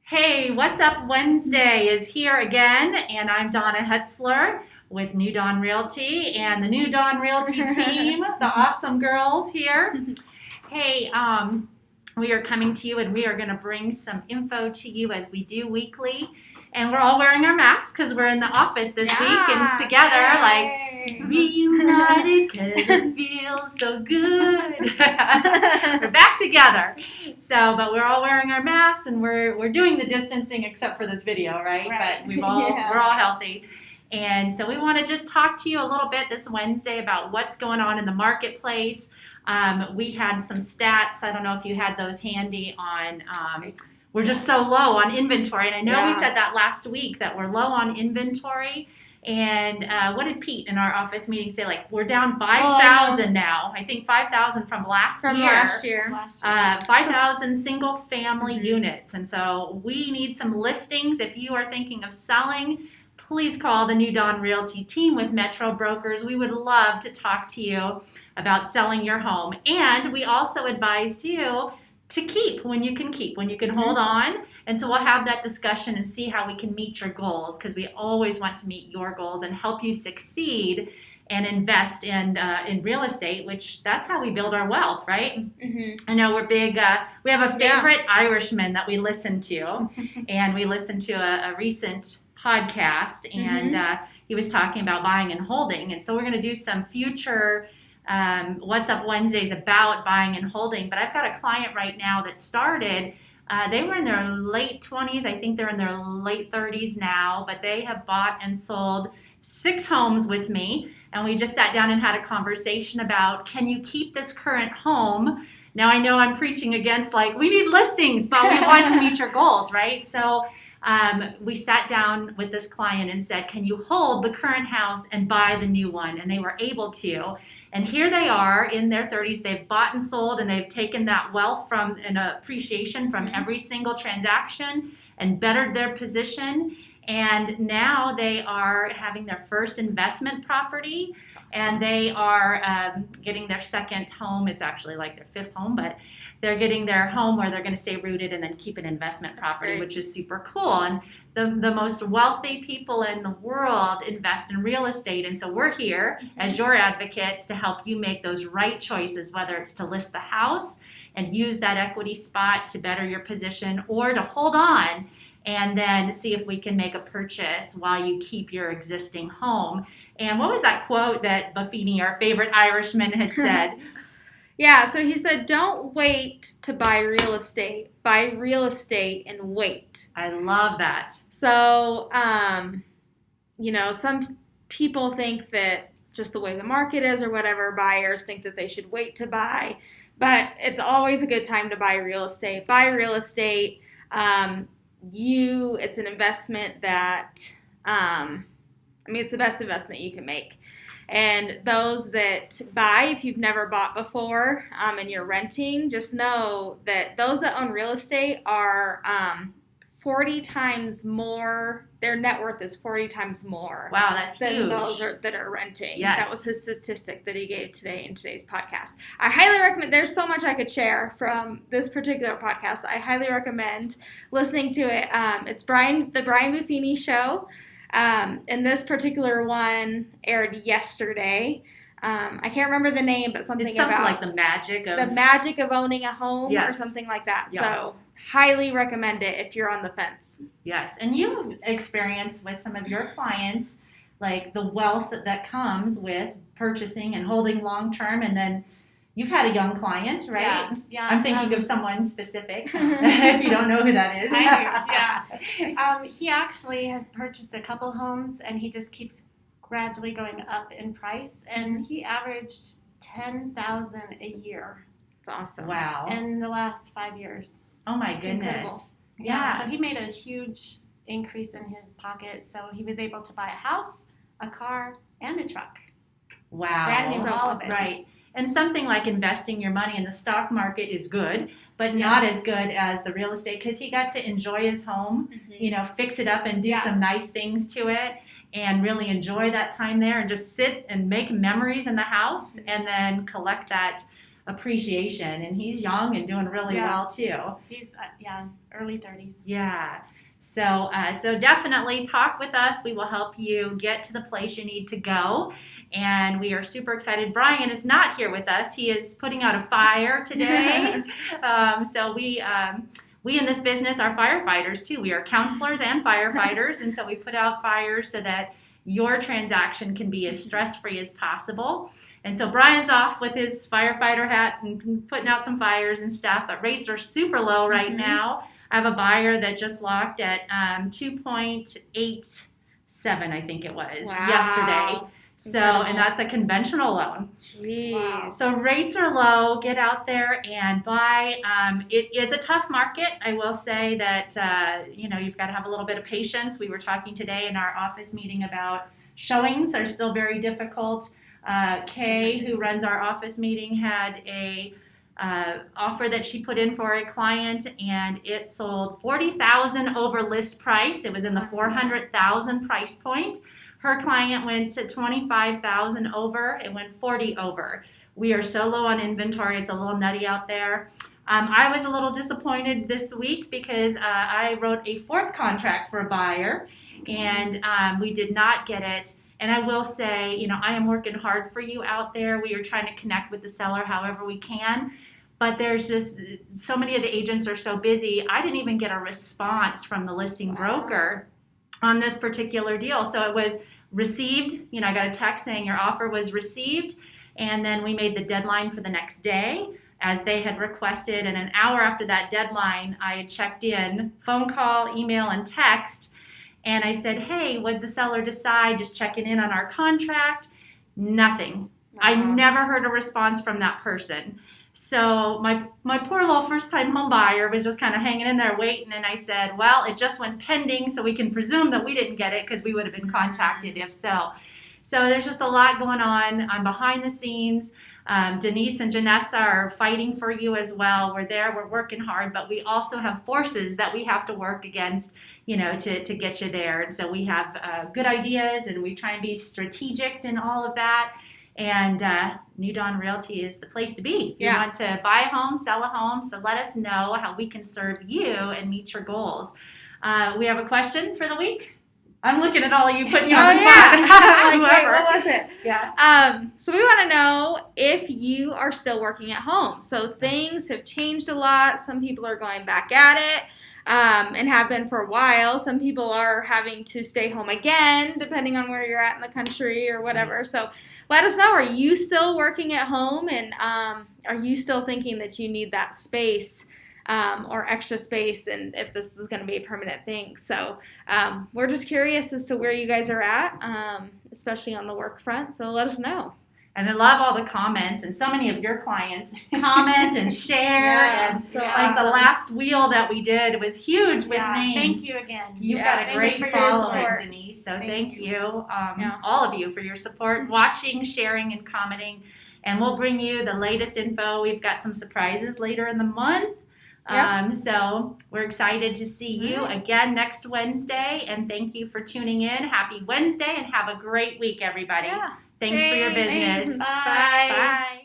Hey, What's Up Wednesday is here again, and I'm Donna Hetzler with New Dawn Realty and the New Dawn Realty team, the awesome girls here. Hey, we are coming to you and we are going to bring some info to you as we do weekly. And we're all wearing our masks because we're in the office this week and together, like reunited because it feels so good. We're back together. But we're all wearing our masks and we're doing the distancing except for this video, right? But we're all healthy. And so we want to just talk to you a little bit this Wednesday about what's going on in the marketplace. We had some stats. I don't know if you had those handy on. We're just so low on inventory. And I know we said that last week that we're low on inventory. And what did Pete in our office meeting say? Like, we're down 5,000 now. I think 5,000 from last year. 5,000 single family units. And so we need some listings. If you are thinking of selling, please call the New Dawn Realty team with Metro Brokers. We would love to talk to you about selling your home. And we also advised you to keep when you can hold on. And so we'll have that discussion and see how we can meet your goals, because we always want to meet your goals and help you succeed and invest in real estate, which that's how we build our wealth, right? I know we're big. We have a favorite Irishman that we listen to, and we listened to a recent podcast, and he was talking about buying and holding. And so we're going to do some future What's Up Wednesdays about buying and holding. But I've got a client right now that started. They were in their late 20s. I think they're in their late 30s now, but they have bought and sold 6 homes with me. And we just sat down and had a conversation about, can you keep this current home? Now, I know I'm preaching against, like, we need listings, but we want to meet your goals, right? So we sat down with this client and said, can you hold the current house and buy the new one? And they were able to. And here they are in their 30s. They've bought and sold, and they've taken that wealth from an appreciation from every single transaction and bettered their position. And now they are having their first investment property, and they are getting their second home. It's actually like their 5th home, but they're getting their home where they're going to stay rooted and then keep an investment property, which is super cool. And the most wealthy people in the world invest in real estate. And so we're here as your advocates to help you make those right choices, whether it's to list the house and use that equity spot to better your position, or to hold on and then see if we can make a purchase while you keep your existing home. And what was that quote that Buffini, our favorite Irishman, had said? So he said, don't wait to buy real estate. Buy real estate and wait. I love that. So, some people think that just the way the market is or whatever, buyers think that they should wait to buy. But it's always a good time to buy real estate. Buy real estate. It's an investment that, it's the best investment you can make. And those that buy, if you've never bought before and you're renting, just know that those that own real estate are 40 times more, their net worth is 40 times more. Wow, that's than huge. Those that are renting. Yes. That was his statistic that he gave today in today's podcast. I highly recommend, there's so much I could share from this particular podcast. I highly recommend listening to it. It's the Brian Buffini Show. And this particular one aired yesterday. I can't remember the name, but something about like the magic of owning a home or something like that. Yeah. So highly recommend it if you're on the fence. Yes, and you've experienced with some of your clients, like the wealth that comes with purchasing and holding long term, and then you've had a young client, right? Yeah. I'm thinking of someone specific, if you don't know who that is. I do, he actually has purchased a couple homes, and he just keeps gradually going up in price, and he averaged $10,000 a year. That's awesome. Wow. In the last 5 years. Oh my goodness. Incredible. Yeah, so he made a huge increase in his pocket, so he was able to buy a house, a car, and a truck. Wow. Brand new, all of it. Right. And something like investing your money in the stock market is good, but not as good as the real estate, because he got to enjoy his home, fix it up and do some nice things to it, and really enjoy that time there and just sit and make memories in the house and then collect that appreciation. And he's young and doing really Yeah. well too. He's early 30s. Yeah. So definitely talk with us. We will help you get to the place you need to go. And we are super excited. Brian is not here with us. He is putting out a fire today. So we in this business are firefighters too. We are counselors and firefighters. And so we put out fires so that your transaction can be as stress-free as possible. And so Brian's off with his firefighter hat and putting out some fires and stuff, but rates are super low right now. I have a buyer that just locked at 2.87, I think it was, yesterday. So, and that's a conventional loan. Jeez. Wow. So rates are low. Get out there and buy. It is a tough market. I will say that, you've got to have a little bit of patience. We were talking today in our office meeting about showings are still very difficult. Kay, who runs our office meeting, had a offer that she put in for a client, and it sold $40,000 over list price. It was in the $400,000 price point. Her client went to $25,000 over. It went $40,000 over. We are so low on inventory. It's a little nutty out there. I was a little disappointed this week because I wrote a fourth contract for a buyer, and we did not get it. And I will say, I am working hard for you out there. We are trying to connect with the seller however we can. But there's just so many of the agents are so busy. I didn't even get a response from the listing broker on this particular deal. So it was received. I got a text saying your offer was received. And then we made the deadline for the next day as they had requested. And an hour after that deadline, I had checked in, phone call, email, and text. And I said, hey, would the seller decide, just checking in on our contract? Nothing. I never heard a response from that person. So my poor little first-time home buyer was just kind of hanging in there waiting. And I said, well, it just went pending, so we can presume that we didn't get it because we would have been contacted if so. So there's just a lot going on. I'm behind the scenes. Denise and Janessa are fighting for you as well. We're there. We're working hard, but we also have forces that we have to work against, to get you there. And so we have good ideas, and we try and be strategic in all of that. And New Dawn Realty is the place to be. You want to buy a home, sell a home, so let us know how we can serve you and meet your goals. We have a question for the week. I'm looking at all of you, putting you on the spot. Like, wait, what was it? Yeah. So we want to know if you are still working at home. So things have changed a lot. Some people are going back at it and have been for a while. Some people are having to stay home again, depending on where you're at in the country or whatever. So let us know. Are you still working at home, and are you still thinking that you need that space or extra space, and if this is going to be a permanent thing? So we're just curious as to where you guys are at, especially on the work front. So let us know. And I love all the comments, and so many of your clients comment and share. And so like awesome. the last wheel that we did was huge with names. Thank you again. You've got a Thank great you for your following, support. Denise. So thank you, Yeah. all of you, for your support, watching, sharing, and commenting. And we'll bring you the latest info. We've got some surprises later in the month. So we're excited to see you again next Wednesday. And thank you for tuning in. Happy Wednesday, and have a great week, everybody. Yeah. Thanks for your business. Thanks. Bye. Bye.